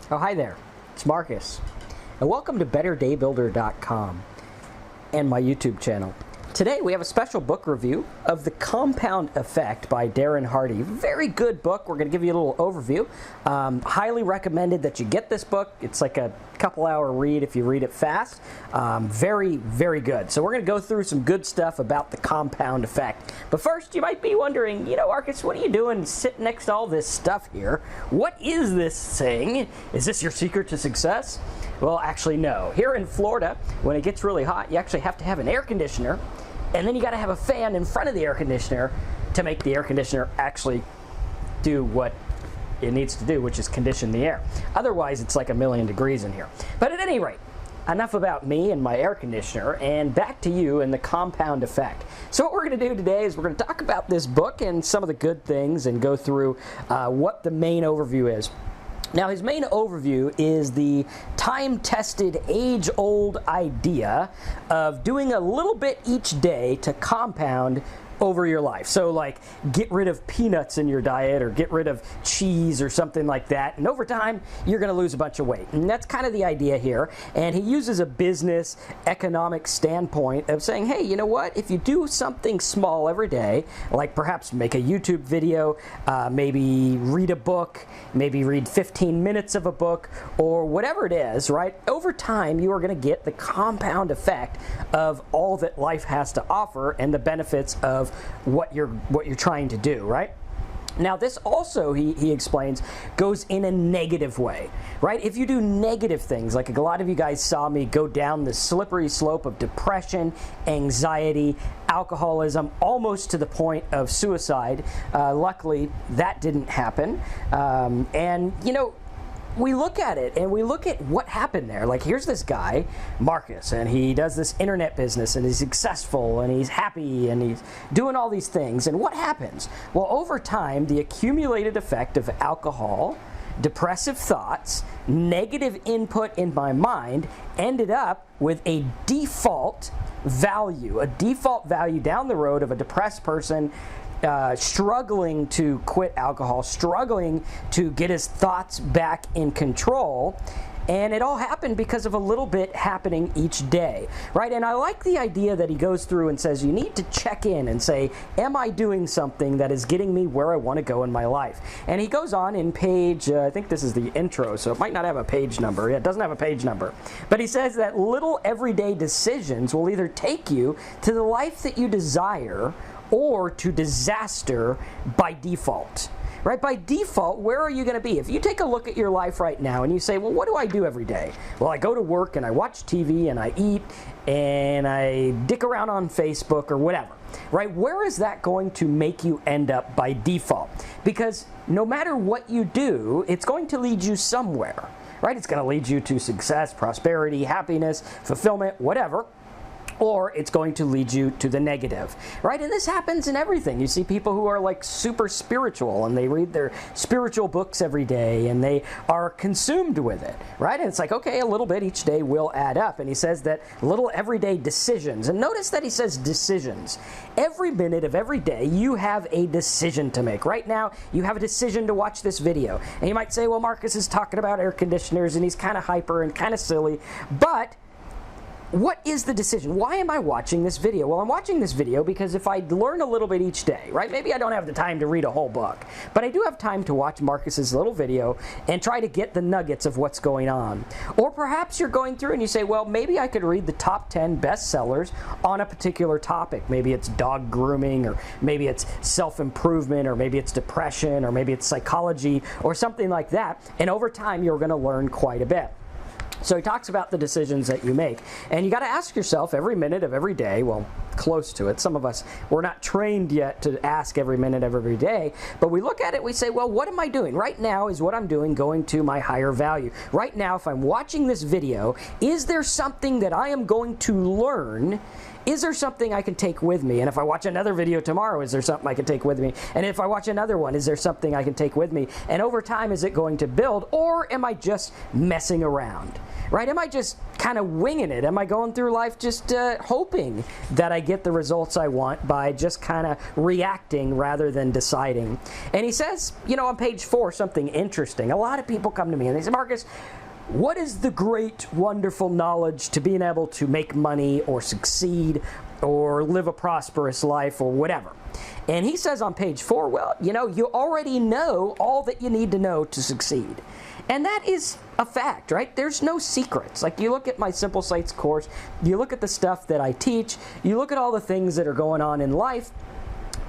Oh, hi there. It's Marcus. And welcome to betterdaybuilder.com and my YouTube channel. Today we have a special book review of The Compound Effect by Darren Hardy. Very good book. We're going to give you a little overview. Highly recommended that you get this book. It's like a couple-hour read if you read it fast. Very, very good. So we're going to go through some good stuff about the compound effect. But first, you might be wondering, Marcus, what are you doing sitting next to all this stuff here? What is this thing? Is this your secret to success? Well, actually, no. Here in Florida, when it gets really hot, you actually have to have an air conditioner, and then you got to have a fan in front of the air conditioner to make the air conditioner actually do what it needs to do, which is condition the air. Otherwise, it's like 1,000,000 degrees in here. But at any rate, enough about me and my air conditioner, and back to you and the compound effect. So what we're going to do today is we're going to talk about this book and some of the good things and go through what the main overview is. Now, his main overview is the time-tested, age-old idea of doing a little bit each day to compound over your life. So like get rid of peanuts in your diet or get rid of cheese or something like that, and over time you're going to lose a bunch of weight. And that's kind of the idea here. And he uses a business economic standpoint of saying, hey, you know what, if you do something small every day, like perhaps make a YouTube video, maybe read a book, maybe read 15 minutes of a book, or whatever it is, right, over time you are going to get the compound effect of all that life has to offer and the benefits of what you're trying to do, right? Now, this also, he explains, goes in a negative way, right? If you do negative things, like a lot of you guys saw me go down the slippery slope of depression, anxiety, alcoholism, almost to the point of suicide. Luckily, that didn't happen. And, we look at it and we look at what happened there. Like, here's this guy, Marcus, and he does this internet business and he's successful and he's happy and he's doing all these things. And what happens? Well, over time, the accumulated effect of alcohol, depressive thoughts, negative input in my mind ended up with a default value down the road of a depressed person struggling to quit alcohol, struggling to get his thoughts back in control. And it all happened because of a little bit happening each day, right? And I like the idea that he goes through and says, you need to check in and say, am I doing something that is getting me where I want to go in my life? And he goes on in page, I think this is the intro, so it might not have a page number. Yeah, it doesn't have a page number. But he says that little everyday decisions will either take you to the life that you desire or to disaster by default. Right? By default, where are you going to be? If you take a look at your life right now and you say, well, what do I do every day? Well, I go to work and I watch TV and I eat and I dick around on Facebook or whatever. Right? Where is that going to make you end up by default? Because no matter what you do, it's going to lead you somewhere. Right? It's going to lead you to success, prosperity, happiness, fulfillment, whatever. Or it's going to lead you to the negative, right? And this happens in everything. You see people who are like super spiritual and they read their spiritual books every day and they are consumed with it, right? And it's like, okay, a little bit each day will add up. And he says that little everyday decisions, and notice that he says decisions. Every minute of every day you have a decision to make. Right now you have a decision to watch this video. And you might say, well, Marcus is talking about air conditioners and he's kind of hyper and kind of silly, but what is the decision? Why am I watching this video? Well, I'm watching this video because if I learn a little bit each day, right? Maybe I don't have the time to read a whole book, but I do have time to watch Marcus's little video and try to get the nuggets of what's going on. Or perhaps you're going through and you say, well, maybe I could read the top 10 bestsellers on a particular topic. Maybe it's dog grooming, or maybe it's self-improvement, or maybe it's depression, or maybe it's psychology, or something like that. And over time, you're going to learn quite a bit. So he talks about the decisions that you make. And you got to ask yourself every minute of every day, well, close to it. Some of us, we're not trained yet to ask every minute of every day. But we look at it, we say, well, what am I doing? Right now is what I'm doing going to my higher value. Right now, if I'm watching this video, is there something that I am going to learn? Is there something I can take with me? And if I watch another video tomorrow, is there something I can take with me? And if I watch another one, is there something I can take with me? And over time, is it going to build, or am I just messing around? right? Am I just kind of winging it? Am I going through life just hoping that I get the results I want by just kind of reacting rather than deciding? And he says, on page 4, something interesting. A lot of people come to me and they say, Marcus, what is the great, wonderful knowledge to being able to make money or succeed or live a prosperous life or whatever? And he says on page 4, well, you already know all that you need to know to succeed. And that is a fact, right? There's no secrets. Like, you look at my Simple Sights course, you look at the stuff that I teach, you look at all the things that are going on in life,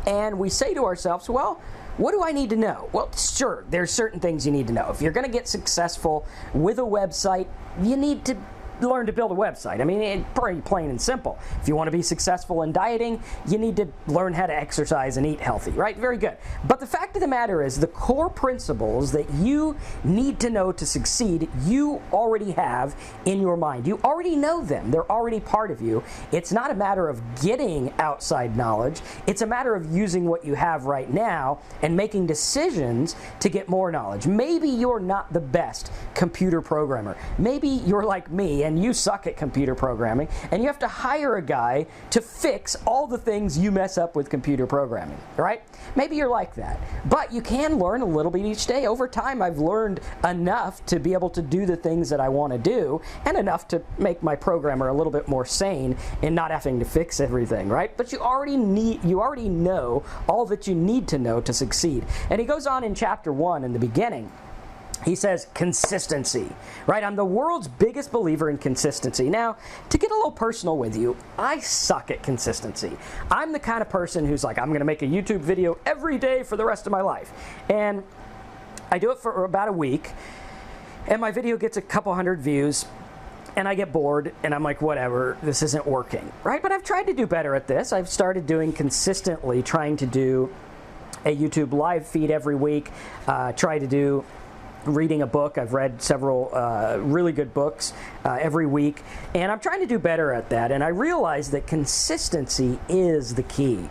and we say to ourselves, well, what do I need to know? Well, sure, there's certain things you need to know. If you're going to get successful with a website, you need to learn to build a website. I mean, it's pretty plain and simple. If you want to be successful in dieting, you need to learn how to exercise and eat healthy, right? Very good. But the fact of the matter is, the core principles that you need to know to succeed, you already have in your mind. You already know them. They're already part of you. It's not a matter of getting outside knowledge. It's a matter of using what you have right now and making decisions to get more knowledge. Maybe you're not the best computer programmer. Maybe you're like me and you suck at computer programming, and you have to hire a guy to fix all the things you mess up with computer programming, right? Maybe you're like that. But you can learn a little bit each day. Over time, I've learned enough to be able to do the things that I want to do, and enough to make my programmer a little bit more sane and not having to fix everything, right? But you already know all that you need to know to succeed. And he goes on in chapter 1 in the beginning. He says consistency, right? I'm the world's biggest believer in consistency. Now, to get a little personal with you, I suck at consistency. I'm the kind of person who's like, I'm going to make a YouTube video every day for the rest of my life. And I do it for about a week, and my video gets a couple hundred views, and I get bored, and I'm like, whatever, this isn't working, right? But I've tried to do better at this. I've started trying to do a YouTube live feed every week, reading a book. I've read several really good books every week, and I'm trying to do better at that. And I realize that consistency is the key,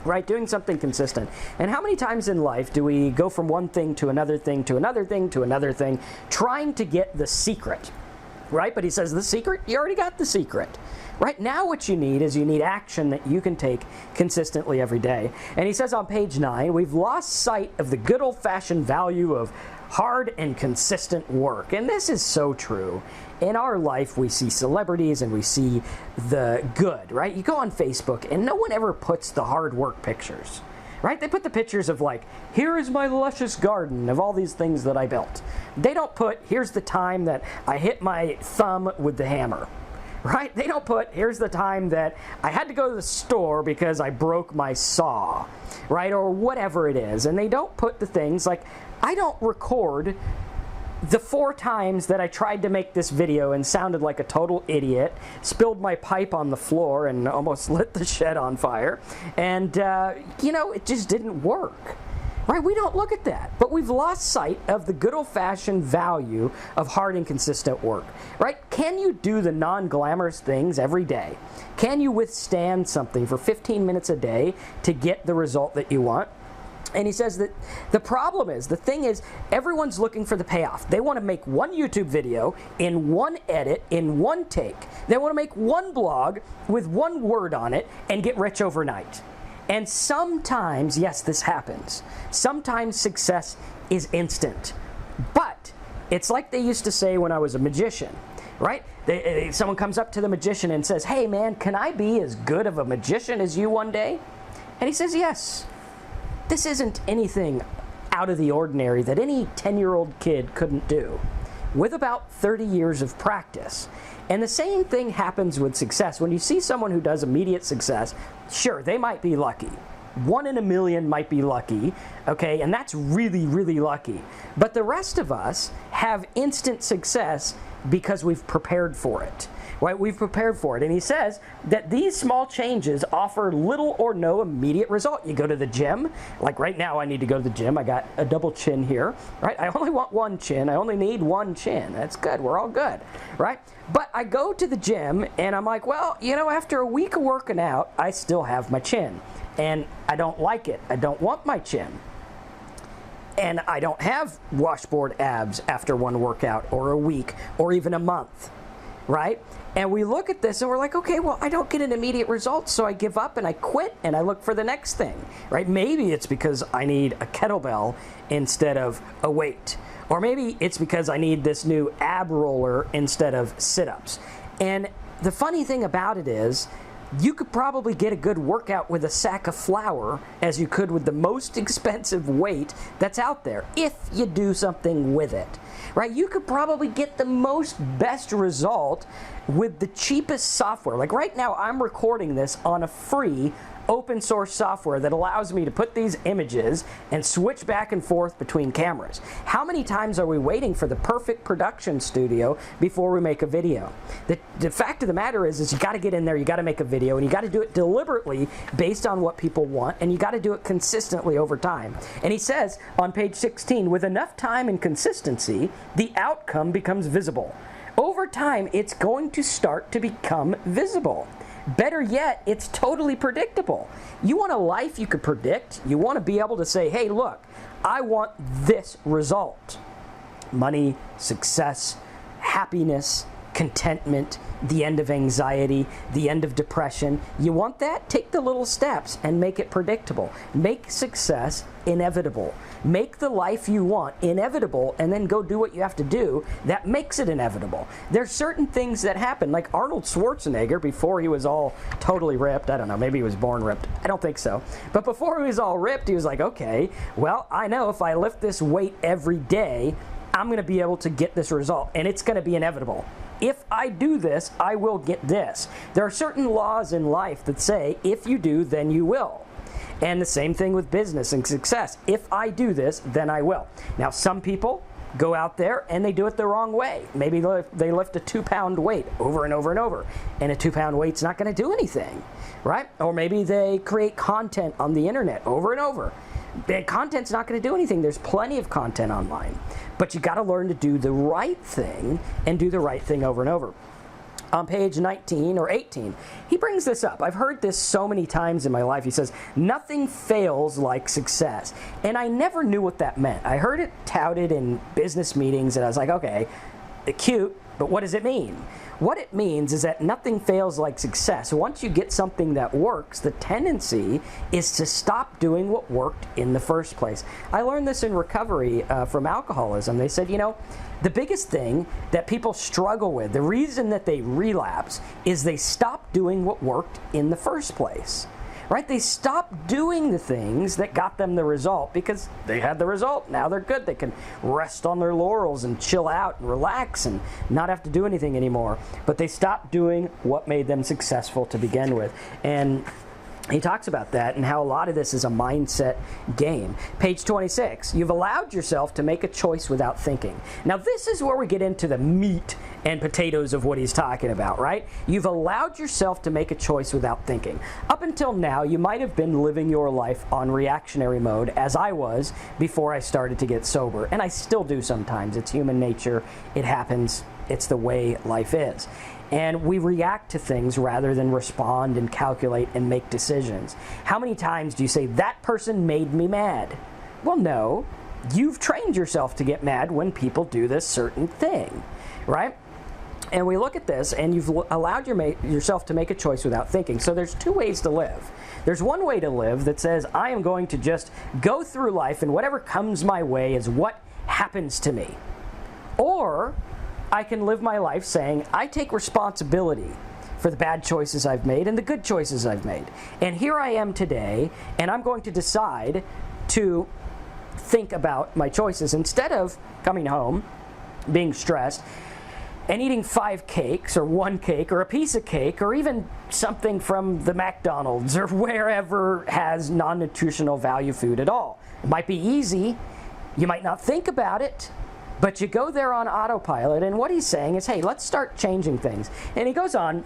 right? Doing something consistent. And how many times in life do we go from one thing to another thing to another thing to another thing, trying to get the secret, right? But he says the secret, you already got the secret. Right now what you need is action that you can take consistently every day. And he says on page 9, we've lost sight of the good old-fashioned value of hard and consistent work. And this is so true. In our life, we see celebrities and we see the good, right? You go on Facebook and no one ever puts the hard work pictures, right? They put the pictures of like, here is my luscious garden of all these things that I built. They don't put, here's the time that I hit my thumb with the hammer. Right? They don't put, here's the time that I had to go to the store because I broke my saw, right? Or whatever it is. And they don't put the things like, I don't record the 4 times that I tried to make this video and sounded like a total idiot, spilled my pipe on the floor and almost lit the shed on fire. And, it just didn't work. Right? We don't look at that. But we've lost sight of the good old-fashioned value of hard and consistent work. Right? Can you do the non-glamorous things every day? Can you withstand something for 15 minutes a day to get the result that you want? And he says that the thing is, everyone's looking for the payoff. They want to make one YouTube video in one edit, in one take. They want to make one blog with one word on it and get rich overnight. And sometimes, yes, this happens. Sometimes success is instant. But it's like they used to say when I was a magician, right? Someone comes up to the magician and says, hey man, can I be as good of a magician as you one day? And he says, yes. This isn't anything out of the ordinary that any 10-year-old kid couldn't do with about 30 years of practice. And the same thing happens with success. When you see someone who does immediate success, sure, they might be lucky. 1 in a million might be lucky, okay, and that's really, really lucky. But the rest of us have instant success because we've prepared for it, right? We've prepared for it. And he says that these small changes offer little or no immediate result. You go to the gym, like right now I need to go to the gym. I got a double chin here, right? I only want one chin. I only need one chin. That's good. We're all good, right? But I go to the gym and I'm like, well, after a week of working out, I still have my chin. And I don't like it. I don't want my chin. and I don't have washboard abs after one workout or a week or even a month, right? And we look at this and we're like, okay, well, I don't get an immediate result, so I give up and I quit and I look for the next thing, right? Maybe it's because I need a kettlebell instead of a weight. Or maybe it's because I need this new ab roller instead of sit-ups. And the funny thing about it is, you could probably get a good workout with a sack of flour as you could with the most expensive weight that's out there, if you do something with it, right? You could probably get the best result with the cheapest software. Like right now, I'm recording this on a free open source software that allows me to put these images and switch back and forth between cameras. How many times are we waiting for the perfect production studio before we make a video? The fact of the matter is you got to get in there, you got to make a video, and you got to do it deliberately based on what people want, and you got to do it consistently over time. And he says on page 16, with enough time and consistency, the outcome becomes visible. Over time, it's going to start to become visible. Better yet, it's totally predictable. You want a life you could predict. You want to be able to say, hey, look, I want this result. Money, success, happiness, contentment, the end of anxiety, the end of depression. You want that? Take the little steps and make it predictable. Make success inevitable. Make the life you want inevitable, and then go do what you have to do that makes it inevitable. There's certain things that happen, like Arnold Schwarzenegger, before he was all totally ripped. I don't know, maybe he was born ripped. I don't think so. But before he was all ripped, he was like, okay, well, I know if I lift this weight every day, I'm going to be able to get this result, and it's going to be inevitable. If I do this, I will get this. There are certain laws in life that say, if you do, then you will. And the same thing with business and success. If I do this, then I will. Now, some people go out there and they do it the wrong way. Maybe they lift a 2-pound weight over and over and over, and a 2-pound weight's not going to do anything, right? Or maybe they create content on the internet over and over. Bad content's not going to do anything. There's plenty of content online. But you got to learn to do the right thing and do the right thing over and over. On page 19 or 18, he brings this up. I've heard this so many times in my life. He says, nothing fails like success. And I never knew what that meant. I heard it touted in business meetings, and I was like, okay, cute, but what does it mean? What it means is that nothing fails like success. Once you get something that works, the tendency is to stop doing what worked in the first place. I learned this in recovery from alcoholism. They said, you know, the biggest thing that people struggle with, the reason that they relapse, is they stop doing what worked in the first place. Right? They stopped doing the things that got them the result because they had the result. Now they're good. They can rest on their laurels and chill out and relax and not have to do anything anymore. But they stopped doing what made them successful to begin with. And he talks about that and how a lot of this is a mindset game. Page 26, you've allowed yourself to make a choice without thinking. Now this is where we get into the meat and potatoes of what he's talking about, right? You've allowed yourself to make a choice without thinking. Up until now, you might have been living your life on reactionary mode, as I was before I started to get sober. And I still do sometimes. It's human nature. It happens. It's the way life is. And we react to things rather than respond and calculate and make decisions. How many times do you say, that person made me mad? Well, no. You've trained yourself to get mad when people do this certain thing, right? And we look at this, and you've allowed yourself to make a choice without thinking. So there's two ways to live. There's one way to live that says, I am going to just go through life, and whatever comes my way is what happens to me. Or I can live my life saying, I take responsibility for the bad choices I've made and the good choices I've made. And here I am today, and I'm going to decide to think about my choices instead of coming home, being stressed, and eating 5 cakes or 1 cake or a piece of cake or even something from the McDonald's or wherever has non-nutritional value food at all. It might be easy. You might not think about it. But you go there on autopilot, and what he's saying is, hey, let's start changing things. And he goes on,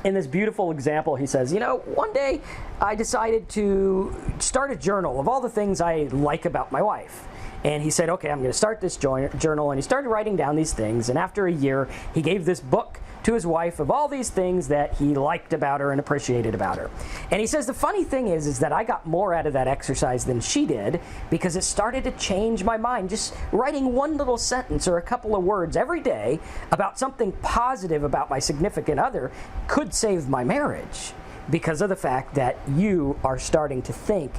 in this beautiful example, he says, you know, one day I decided to start a journal of all the things I like about my wife. And he said, okay, I'm going to start this journal. And he started writing down these things. And after a year, he gave this book to his wife of all these things that he liked about her and appreciated about her. And he says the funny thing is that I got more out of that exercise than she did, because it started to change my mind. Just writing one little sentence or a couple of words every day about something positive about my significant other could save my marriage, because of the fact that you are starting to think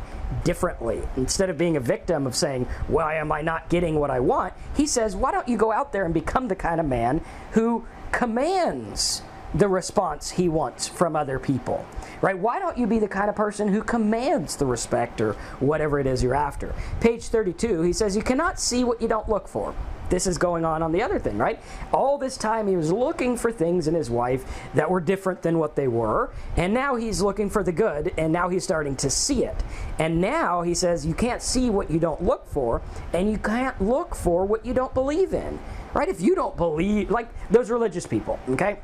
differently. Instead of being a victim of saying, why am I not getting what I want? He says, why don't you go out there and become the kind of man who commands the response he wants from other people, right? Why don't you be the kind of person who commands the respect or whatever it is you're after? Page 32, he says, you cannot see what you don't look for. This is going on the other thing, right? All this time he was looking for things in his wife that were different than what they were, and now he's looking for the good, and now he's starting to see it. And now he says you can't see what you don't look for, and you can't look for what you don't believe in, right? If you don't believe, like those religious people, okay?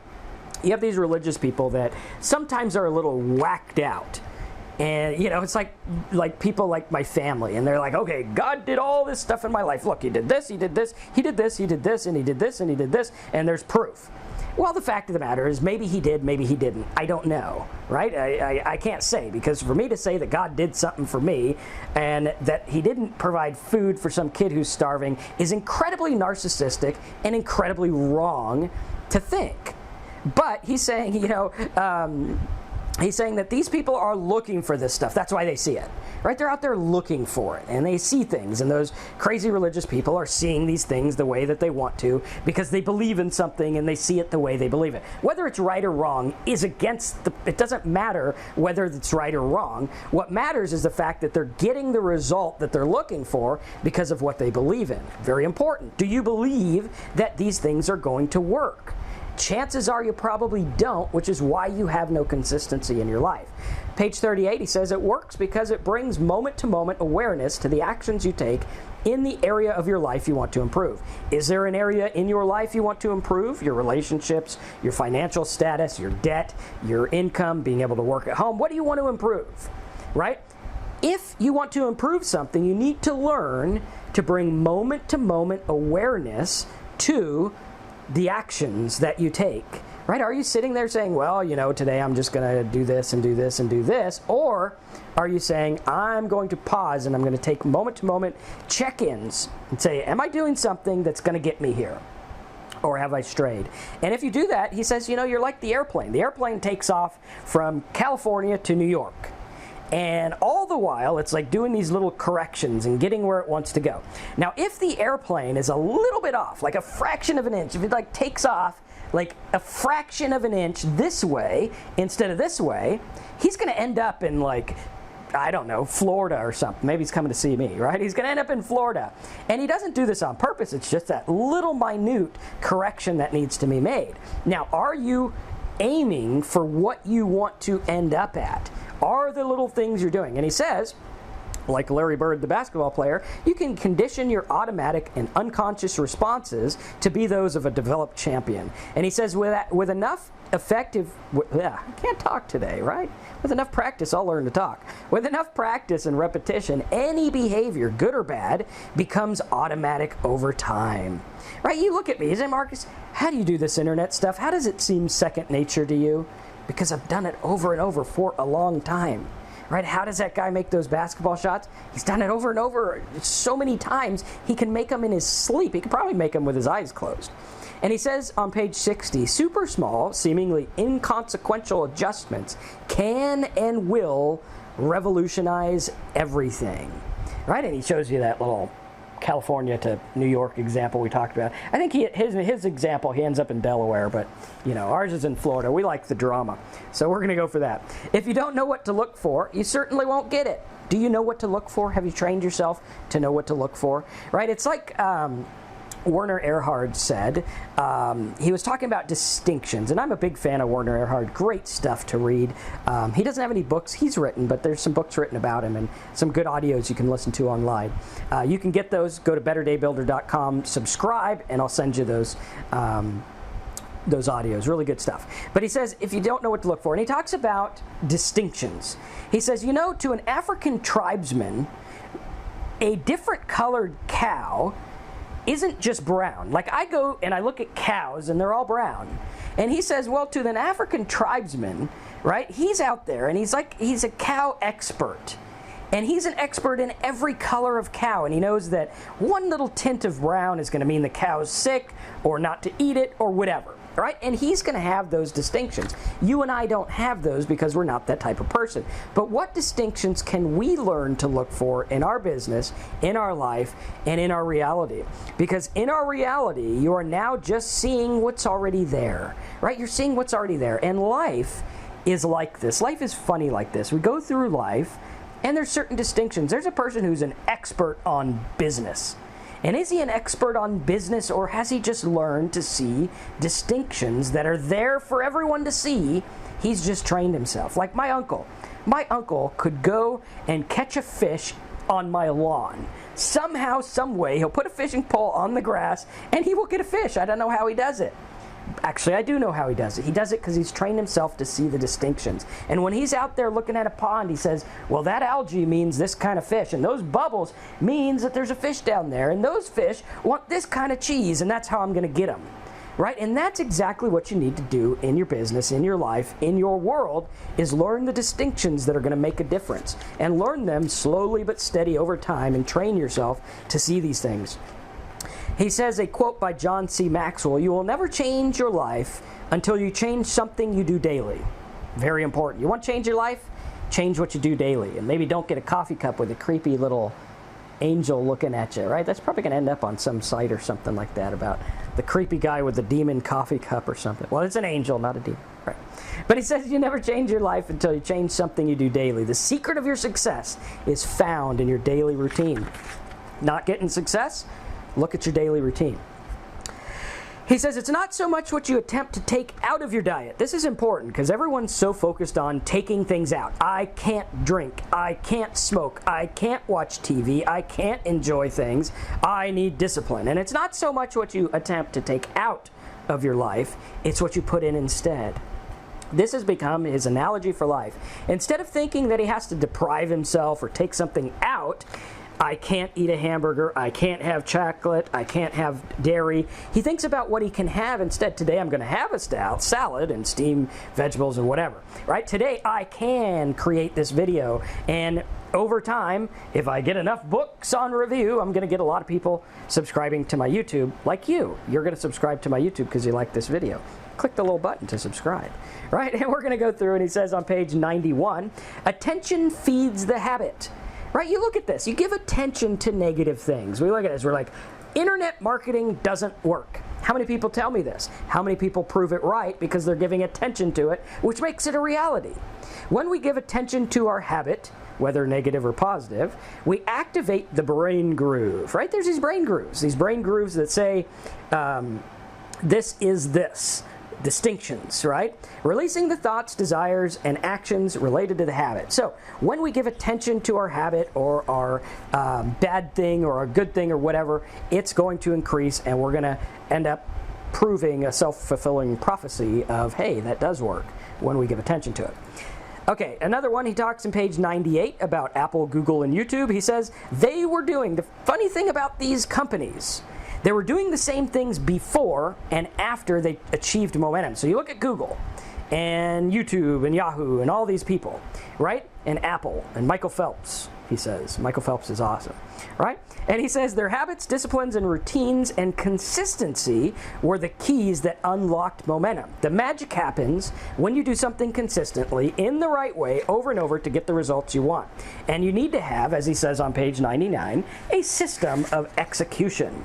You have these religious people that sometimes are a little whacked out. And, you know, it's like people like my family, and they're like, okay, God did all this stuff in my life. Look, he did this, he did this, he did this, he did this, and he did this, and he did this, and there's proof. Well, the fact of the matter is maybe he did, maybe he didn't. I don't know, right? I can't say, because for me to say that God did something for me and that he didn't provide food for some kid who's starving is incredibly narcissistic and incredibly wrong to think. But he's saying, you know, he's saying that these people are looking for this stuff. That's why they see it, right? They're out there looking for it, and they see things. And those crazy religious people are seeing these things the way that they want to, because they believe in something and they see it the way they believe it. Whether it's right or wrong is it doesn't matter whether it's right or wrong. What matters is the fact that they're getting the result that they're looking for because of what they believe in. Very important. Do you believe that these things are going to work? Chances are you probably don't, which is why you have no consistency in your life. Page 38, he says it works because it brings moment-to-moment awareness to the actions you take in the area of your life you want to improve. Is there an area in your life you want to improve? Your relationships, your financial status, your debt, your income, being able to work at home. What do you want to improve, right? If you want to improve something, you need to learn to bring moment-to-moment awareness to the actions that you take, right? Are you sitting there saying, well, you know, today I'm just going to do this and do this and do this? Or are you saying, I'm going to pause and I'm going to take moment-to-moment check-ins and say, am I doing something that's going to get me here? Or have I strayed? And if you do that, he says, you know, you're like the airplane. The airplane takes off from California to New York. And all the while, it's like doing these little corrections and getting where it wants to go. Now, if the airplane is a little bit off, like a fraction of an inch, if it like takes off like a fraction of an inch this way instead of this way, he's going to end up in like, I don't know, Florida or something. Maybe he's coming to see me, right? He's going to end up in Florida. And he doesn't do this on purpose. It's just that little minute correction that needs to be made. Now, are you aiming for what you want to end up at? Are the little things you're doing? And he says, like Larry Bird, the basketball player, you can condition your automatic and unconscious responses to be those of a developed champion. And he says, with enough effective, I can't talk today, right? With enough practice, I'll learn to talk. With enough practice and repetition, any behavior, good or bad, becomes automatic over time. Right? You look at me, you say, Marcus, how do you do this internet stuff? How does it seem second nature to you? Because I've done it over and over for a long time. Right? How does that guy make those basketball shots? He's done it over and over so many times, he can make them in his sleep. He could probably make them with his eyes closed. And he says on page 60, super small, seemingly inconsequential adjustments can and will revolutionize everything. Right? And he shows you that little California to New York example we talked about. I think his example, he ends up in Delaware, but you know, ours is in Florida. We like the drama, so we're going to go for that. If you don't know what to look for, you certainly won't get it. Do you know what to look for? Have you trained yourself to know what to look for? Right? It's like Werner Erhard said, he was talking about distinctions, and I'm a big fan of Werner Erhard. Great stuff to read. He doesn't have any books he's written, but there's some books written about him and some good audios you can listen to online. You can get those. Go to betterdaybuilder.com, subscribe, and I'll send you those audios. Really good stuff. But he says, if you don't know what to look for, and he talks about distinctions. He says, you know, to an African tribesman, a different colored cow isn't just brown. Like, I go and I look at cows and they're all brown. And he says, well, to an African tribesman, right, he's out there and he's a cow expert. And he's an expert in every color of cow, and he knows that one little tint of brown is going to mean the cow is sick or not to eat it or whatever, right? And he's going to have those distinctions. You and I don't have those because we're not that type of person. But what distinctions can we learn to look for in our business, in our life, and in our reality? Because in our reality, you are now just seeing what's already there, right? You're seeing what's already there. And life is like this. Life is funny like this. We go through life, and there's certain distinctions. There's a person who's an expert on business. And is he an expert on business, or has he just learned to see distinctions that are there for everyone to see? He's just trained himself. Like my uncle. My uncle could go and catch a fish on my lawn. Somehow, some way, he'll put a fishing pole on the grass and he will get a fish. I don't know how he does it. Actually, I do know how he does it. He does it because he's trained himself to see the distinctions. And when he's out there looking at a pond, he says, well, that algae means this kind of fish, and those bubbles means that there's a fish down there, and those fish want this kind of cheese, and that's how I'm going to get them. Right? And that's exactly what you need to do in your business, in your life, in your world, is learn the distinctions that are going to make a difference. And learn them slowly but steady over time, and train yourself to see these things. He says, a quote by John C. Maxwell, you will never change your life until you change something you do daily. Very important. You want to change your life? Change what you do daily. And maybe don't get a coffee cup with a creepy little angel looking at you, right? That's probably going to end up on some site or something like that about the creepy guy with the demon coffee cup or something. Well, it's an angel, not a demon. Right. But he says you never change your life until you change something you do daily. The secret of your success is found in your daily routine. Not getting success? Look at your daily routine. He says it's not so much what you attempt to take out of your diet. This is important because everyone's so focused on taking things out. I can't drink. I can't smoke. I can't watch TV. I can't enjoy things. I need discipline. And it's not so much what you attempt to take out of your life. It's what you put in instead. This has become his analogy for life. Instead of thinking that he has to deprive himself or take something out, I can't eat a hamburger, I can't have chocolate, I can't have dairy. He thinks about what he can have instead. Today I'm going to have a salad and steamed vegetables and whatever. Right? Today I can create this video, and over time, if I get enough books on review, I'm going to get a lot of people subscribing to my YouTube, like you. You're going to subscribe to my YouTube because you like this video. Click the little button to subscribe. Right? And we're going to go through, and he says on page 91, attention feeds the habit. Right? You look at this. You give attention to negative things. We look at this. We're like, internet marketing doesn't work. How many people tell me this? How many people prove it right because they're giving attention to it, which makes it a reality? When we give attention to our habit, whether negative or positive, we activate the brain groove. Right? There's these brain grooves. These brain grooves that say, this is this. Distinctions, right? Releasing the thoughts, desires, and actions related to the habit. So when we give attention to our habit or our bad thing or our good thing or whatever, it's going to increase, and we're going to end up proving a self-fulfilling prophecy of, hey, that does work when we give attention to it. Okay, another one, he talks in page 98 about Apple, Google, and YouTube. He says they were doing, the funny thing about these companies, they were doing the same things before and after they achieved momentum. So you look at Google and YouTube and Yahoo and all these people, right? And Apple and Michael Phelps, he says. Michael Phelps is awesome, right? And he says their habits, disciplines, and routines and consistency were the keys that unlocked momentum. The magic happens when you do something consistently in the right way over and over to get the results you want. And you need to have, as he says on page 99, a system of execution.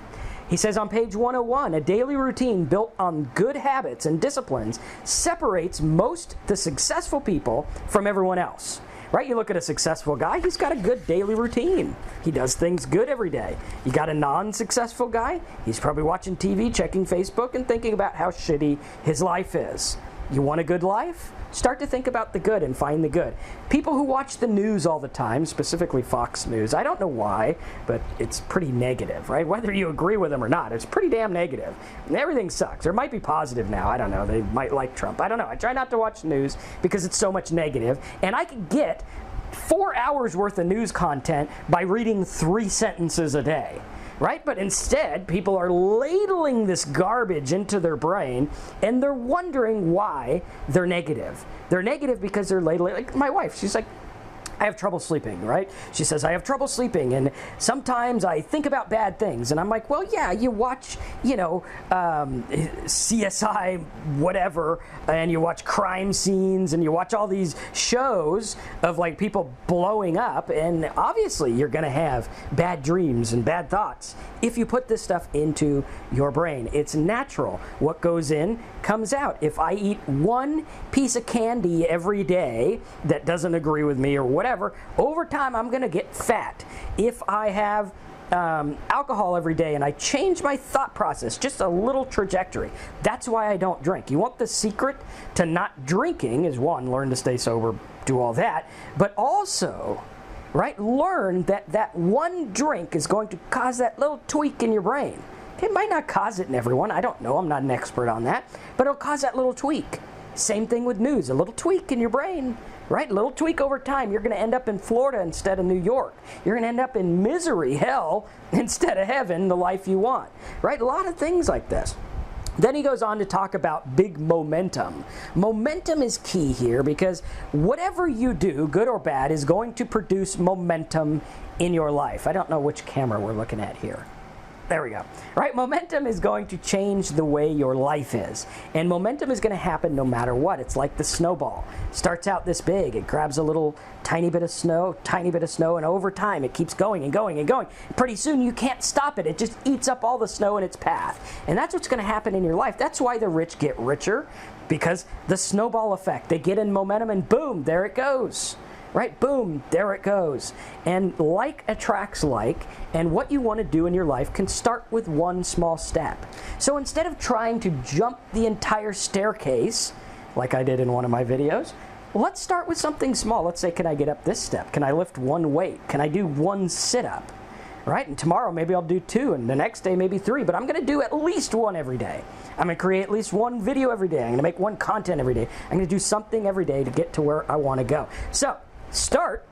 He says on page 101, a daily routine built on good habits and disciplines separates most the successful people from everyone else. Right? You look at a successful guy, he's got a good daily routine. He does things good every day. You got a non-successful guy, he's probably watching TV, checking Facebook, and thinking about how shitty his life is. You want a good life? Start to think about the good and find the good. People who watch the news all the time, specifically Fox News, I don't know why, but it's pretty negative, right? Whether you agree with them or not, it's pretty damn negative. And everything sucks. There might be positive now. I don't know. They might like Trump. I don't know. I try not to watch the news because it's so much negative. And I can get 4 hours worth of news content by reading 3 sentences a day. Right? But instead, people are ladling this garbage into their brain, and they're wondering why they're negative. They're negative because they're ladling. Like my wife, she's like, I have trouble sleeping, right? She says, I have trouble sleeping, and sometimes I think about bad things. And I'm like, well, yeah, you watch, CSI whatever, and you watch crime scenes, and you watch all these shows of like people blowing up, and obviously you're going to have bad dreams and bad thoughts if you put this stuff into your brain. It's natural. What goes in comes out. If I eat one piece of candy every day that doesn't agree with me or whatever, over time I'm going to get fat. If I have alcohol every day and I change my thought process, just a little trajectory, that's why I don't drink. You want the secret to not drinking is one, learn to stay sober, do all that, but also, right, learn that that one drink is going to cause that little tweak in your brain. It might not cause it in everyone, I don't know, I'm not an expert on that, but it'll cause that little tweak. Same thing with news, a little tweak in your brain, right? A little tweak over time. You're going to end up in Florida instead of New York. You're going to end up in misery, hell, instead of heaven, the life you want, right? A lot of things like this. Then he goes on to talk about big momentum. Momentum is key here because whatever you do, good or bad, is going to produce momentum in your life. I don't know which camera we're looking at here. There we go. Right? Momentum is going to change the way your life is. And momentum is going to happen no matter what. It's like the snowball. Starts out this big. It grabs a little tiny bit of snow, and over time it keeps going and going and going. Pretty soon you can't stop it. It just eats up all the snow in its path. And that's what's going to happen in your life. That's why the rich get richer, because the snowball effect. They get in momentum and boom, there it goes. Right? Boom, there it goes. And like attracts like, and what you want to do in your life can start with one small step. So instead of trying to jump the entire staircase, like I did in one of my videos, let's start with something small. Let's say, can I get up this step? Can I lift one weight? Can I do one sit-up? Right? And tomorrow maybe I'll do 2, and the next day maybe 3, but I'm going to do at least 1 every day. I'm going to create at least 1 video every day. I'm going to make 1 content every day. I'm going to do something every day to get to where I want to go. So, start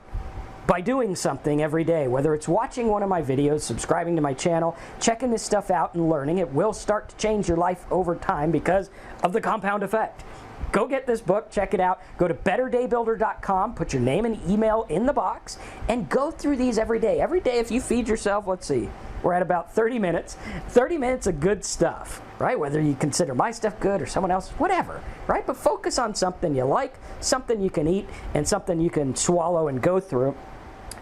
by doing something every day, whether it's watching one of my videos, subscribing to my channel, checking this stuff out and learning. It will start to change your life over time because of the compound effect. Go get this book, check it out. Go to betterdaybuilder.com, put your name and email in the box, and go through these every day. Every day, if you feed yourself, let's see, we're at about 30 minutes. 30 minutes of good stuff, right? Whether you consider my stuff good or someone else, whatever, right? But focus on something you like, something you can eat, and something you can swallow and go through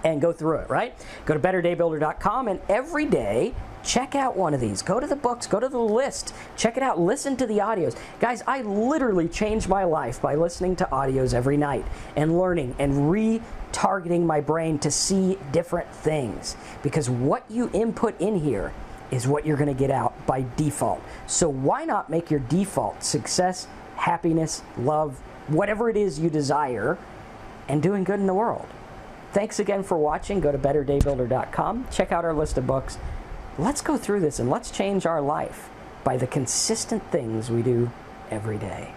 it, right? Go to betterdaybuilder.com, and every day, check out one of these. Go to the books, go to the list, check it out, listen to the audios. Guys, I literally changed my life by listening to audios every night and learning and retargeting my brain to see different things. Because what you input in here is what you're going to get out by default. So why not make your default success, happiness, love, whatever it is you desire, and doing good in the world? Thanks again for watching. Go to betterdaybuilder.com. Check out our list of books. Let's go through this and let's change our life by the consistent things we do every day.